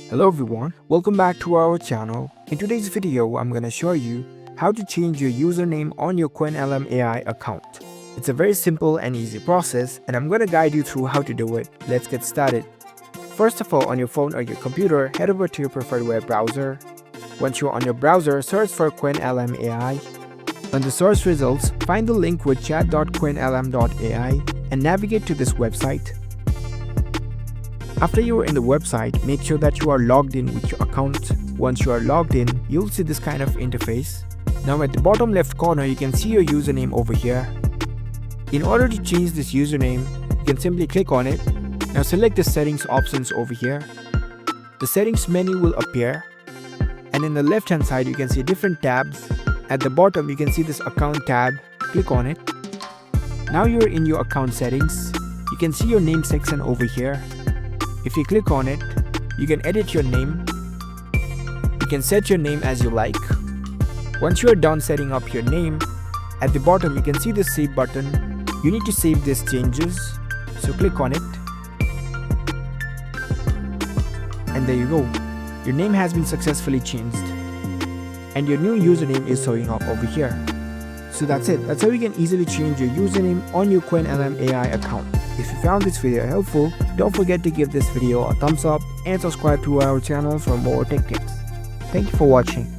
Hello everyone, welcome back to our channel. In today's video, I'm gonna show you how to change your username on your Qwenlm AI account. It's a very simple and easy process, and I'm gonna guide you through how to do it. Let's get started. First of all, on your phone or your computer, head over to your preferred web browser. Once you're on your browser, search for Qwenlm AI. On the search results, find the link with chat.qwenlm.ai and navigate to this website. After you are in the website, make sure that you are logged in with your account. Once you are logged in, you'll see this kind of interface. Now at the bottom left corner, you can see your username over here. In order to change this username, you can simply click on it. Now select the settings options over here. The settings menu will appear, and in the left hand side you can see different tabs. At the bottom you can see this account tab. Click on it. Now you're in your account settings. You can see your name section over here. If you click on it, you can edit your name. You can set your name as you like. Once you are done setting up your name, at the bottom you can see the save button. You need to save these changes, so click on it. And there you go. Your name has been successfully changed. And your new username is showing up over here. So that's it. That's how you can easily change your username on your Qwenlm AI account. If you found this video helpful, don't forget to give this video a thumbs up and subscribe to our channel for more tech tips. Thank you for watching.